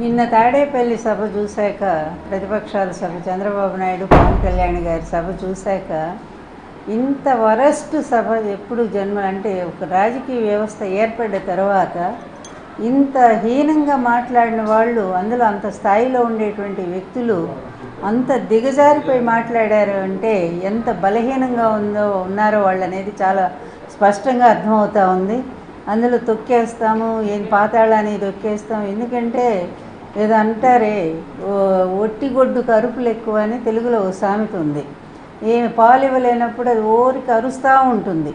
నిన్న తాడేపల్లి సభ చూశాక, ప్రతిపక్షాల సభ, చంద్రబాబు నాయుడు పవన్ కళ్యాణ్ గారి సభ చూశాక, ఇంత వరస్ట్ సభ ఎప్పుడు జన్మ అంటే ఒక రాజకీయ వ్యవస్థ ఏర్పడ్డ తర్వాత ఇంత హీనంగా మాట్లాడిన వాళ్ళు, అందులో అంత స్థాయిలో ఉండేటువంటి వ్యక్తులు అంత దిగజారిపోయి మాట్లాడారు అంటే ఎంత బలహీనంగా ఉన్నారో వాళ్ళు అనేది చాలా స్పష్టంగా అర్థమవుతూ ఉంది. అందులో తొక్కేస్తాము, ఏం పాతాళాన్ని తొక్కేస్తాం. ఎందుకంటే ఏదో అంటారే, ఒట్టిగొడ్డు కరుపులు ఎక్కువ అని తెలుగులో ఓ సామెత ఉంది. ఏమి పాలు ఇవ్వలేనప్పుడు అది ఓరికి అరుస్తూ ఉంటుంది.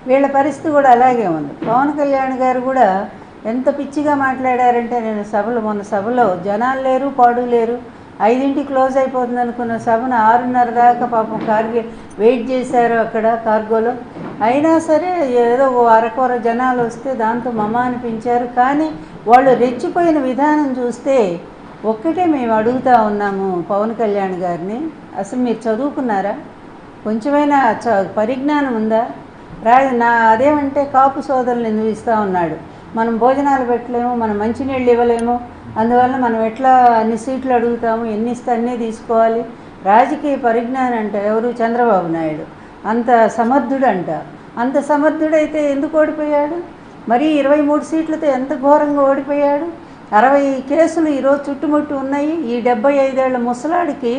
వీళ్ళ పరిస్థితి కూడా అలాగే ఉంది. పవన్ కళ్యాణ్ గారు కూడా ఎంత పిచ్చిగా మాట్లాడారంటే, నేను మొన్న సభలో జనాలు లేరు, పాడు లేరు, 5ంటికి క్లోజ్ అయిపోతుంది అనుకున్న సభను 6:30 దాకా పాపం వెయిట్ చేశారు అక్కడ కార్గోలో. అయినా సరే ఏదో అరకొర జనాలు వస్తే దాంతో మమ అనిపించారు. కానీ వాళ్ళు రెచ్చిపోయిన విధానం చూస్తే ఒక్కటే మేము అడుగుతూ ఉన్నాము పవన్ కళ్యాణ్ గారిని, అసలు మీరు చదువుకున్నారా? కొంచెమైనా పరిజ్ఞానం ఉందా? అదేమంటే కాపు సోదరులు ఎందుకు ఇస్తూ ఉన్నాడు, మనం భోజనాలు పెట్టలేము, మనం మంచినీళ్ళు ఇవ్వలేము, అందువల్ల మనం ఎట్లా అన్ని సీట్లు అడుగుతాము, ఎన్ని ఇస్తే అన్నీ తీసుకోవాలి. రాజకీయ పరిజ్ఞానం అంట ఎవరు? చంద్రబాబు నాయుడు. అంత సమర్థుడంట. అంత సమర్థుడైతే ఎందుకు ఓడిపోయాడు? మరి 23 సీట్లతో ఎంత ఘోరంగా ఓడిపోయాడు? 60 కేసులు ఈరోజు చుట్టుముట్టు ఉన్నాయి. ఈ 75 ఏళ్ల ముసలాడికి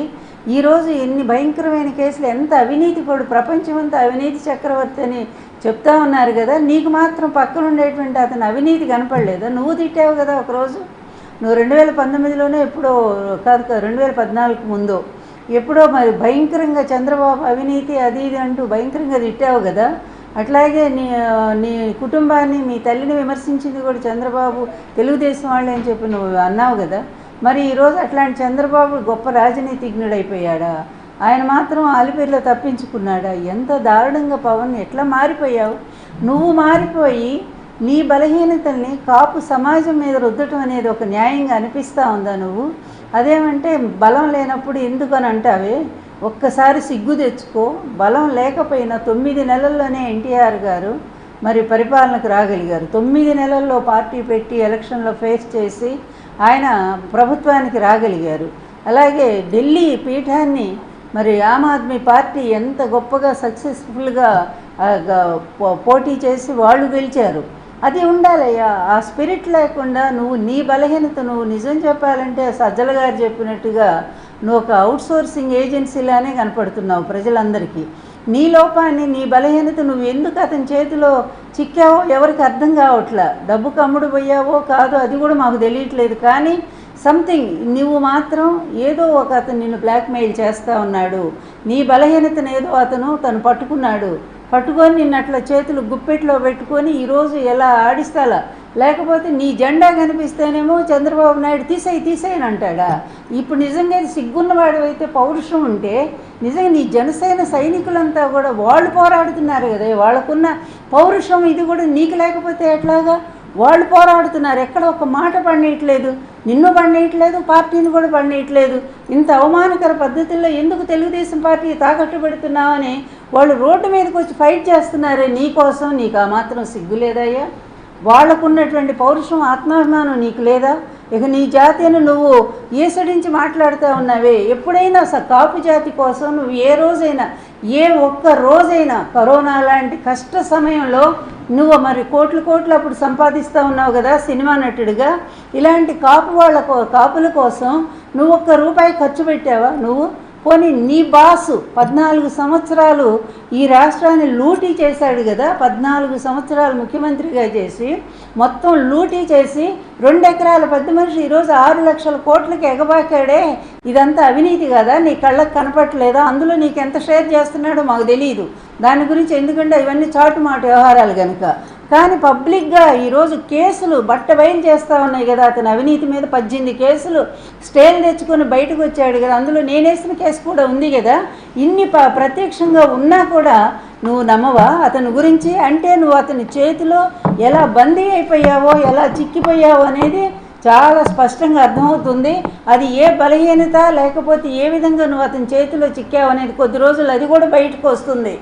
ఈరోజు ఎన్ని భయంకరమైన కేసులు, ఎంత అవినీతిపడు, ప్రపంచమంతా అవినీతి చక్రవర్తి అని చెప్తా ఉన్నారు కదా. నీకు మాత్రం పక్కన ఉండేటువంటి అతను అవినీతి కనపడలేదా? నువ్వు తిట్టావు కదా ఒకరోజు. నువ్వు 2019లోనే ఎప్పుడో కాదు, 2014 ముందు ఎప్పుడో మరి భయంకరంగా చంద్రబాబు అవినీతి అది ఇది అంటూ భయంకరంగా తిట్టావు కదా. అట్లాగే నీ కుటుంబాన్ని, మీ తల్లిని విమర్శించింది కూడా చంద్రబాబు తెలుగుదేశం వాళ్ళే అని చెప్పి నువ్వు అన్నావు కదా. మరి ఈరోజు అట్లాంటి చంద్రబాబు గొప్ప రాజనీతిజ్ఞుడైపోయాడా? ఆయన మాత్రం ఆలిపేరులో తప్పించుకున్నాడా? ఎంత దారుణంగా పవన్, ఎట్లా మారిపోయావు నువ్వు? మారిపోయి నీ బలహీనతల్ని కాపు సమాజం మీద రుద్దటం అనేది ఒక న్యాయంగా అనిపిస్తూ ఉందా నువ్వు? అదేమంటే బలం లేనప్పుడు ఎందుకని అంటావే? ఒక్కసారి సిగ్గు తెచ్చుకో. బలం లేకపోయినా 9 నెలల్లోనే ఎన్టీఆర్ గారు మరి పరిపాలనకు రాగలిగారు. 9 నెలల్లో పార్టీ పెట్టి ఎలక్షన్లో ఫేస్ చేసి ఆయన ప్రభుత్వానికి రాగలిగారు. అలాగే ఢిల్లీ పీఠాన్ని మరి ఆమ్ ఆద్మీ పార్టీ ఎంత గొప్పగా సక్సెస్ఫుల్గా పోటీ చేసి వాళ్ళు గెలిచారు. అది ఉండాలయ్యా. ఆ స్పిరిట్ లేకుండా నువ్వు నీ బలహీనత, నువ్వు నిజం చెప్పాలంటే సజ్జల గారు చెప్పినట్టుగా నువ్వు ఒక అవుట్సోర్సింగ్ ఏజెన్సీలానే కనపడుతున్నావు ప్రజలందరికీ. నీ లోపాన్ని, నీ బలహీనత, నువ్వు ఎందుకు అతని చేతిలో చిక్కావో ఎవరికి అర్థం కావట్లా. డబ్బు కమ్ముడు పోయావో కాదో అది కూడా మాకు తెలియట్లేదు. కానీ సంథింగ్ నువ్వు మాత్రం ఏదో ఒక అతను నిన్ను బ్లాక్మెయిల్ చేస్తూ ఉన్నాడు. నీ బలహీనతను ఏదో తను పట్టుకొని నిన్ను అట్లా చేతులు గుప్పెట్లో పెట్టుకొని ఈరోజు ఎలా ఆడిస్తాలా. లేకపోతే నీ జెండా కనిపిస్తేనేమో చంద్రబాబు నాయుడు తీసేయని అంటాడా? ఇప్పుడు నిజంగా సిగ్గున్నవాడు అయితే, పౌరుషం ఉంటే నిజంగా నీ జనసేన సైనికులంతా కూడా వాళ్ళు పోరాడుతున్నారు కదా. వాళ్ళకున్న పౌరుషం ఇది కూడా నీకు లేకపోతే ఎట్లాగా? వాళ్ళు పోరాడుతున్నారు. ఎక్కడ ఒక మాట పండియట్లేదు, నిన్ను పండియట్లేదు, పార్టీని కూడా పండియట్లేదు. ఇంత అవమానకర పద్ధతుల్లో ఎందుకు తెలుగుదేశం పార్టీ తాకట్టు పెడుతున్నావని వాళ్ళు రోడ్డు మీదకి వచ్చి ఫైట్ చేస్తున్నారే నీ కోసం. నీకు ఆ మాత్రం సిగ్గు లేదయ్యా? వాళ్ళకున్నటువంటి పౌరుషం, ఆత్మాభిమానం నీకు లేదా? ఇక నీ జాతిని నువ్వు ఈసడించి మాట్లాడుతూ ఉన్నావే. ఎప్పుడైనా కాపు జాతి కోసం నువ్వు ఏ ఒక్క రోజైనా కరోనా లాంటి కష్ట సమయంలో నువ్వు మరి కోట్లు అప్పుడు సంపాదిస్తూ ఉన్నావు కదా సినిమా నటుడిగా. ఇలాంటి కాపుల కోసం నువ్వు ఒక్క రూపాయి ఖర్చు పెట్టావా నువ్వు? పోనీ నీ బాసు 14 సంవత్సరాలు ఈ రాష్ట్రాన్ని లూటీ చేశాడు కదా. 14 సంవత్సరాలు ముఖ్యమంత్రిగా చేసి మొత్తం లూటీ చేసి 2 ఎకరాల పెద్ద మనిషి ఈరోజు 6 లక్షల కోట్లకి ఎగబాకాడే. ఇదంతా అవినీతి కదా? నీ కళ్ళకు కనపట్లేదా? అందులో నీకు ఎంత షేర్ చేస్తున్నాడో మాకు తెలియదు దాని గురించి, ఎందుకంటే ఇవన్నీ చాటుమాటు వ్యవహారాలు కనుక. కానీ పబ్లిక్గా ఈరోజు కేసులు బయలు చేస్తూ ఉన్నాయి కదా. అతని అవినీతి మీద 18 కేసులు స్టేలు తెచ్చుకొని బయటకు వచ్చాడు కదా. అందులో నేనేసిన కేసు కూడా ఉంది కదా. ఇన్ని ప్రత్యక్షంగా ఉన్నా కూడా నువ్వు నమ్మవా అతని గురించి? అంటే నువ్వు అతని చేతిలో ఎలా బందీ అయిపోయావో, ఎలా చిక్కిపోయావో అనేది చాలా స్పష్టంగా అర్థమవుతుంది. అది ఏ బలహీనత, లేకపోతే ఏ విధంగా నువ్వు అతని చేతిలో చిక్కావు అనేది కొద్ది రోజులు అది కూడా బయటకు వస్తుంది.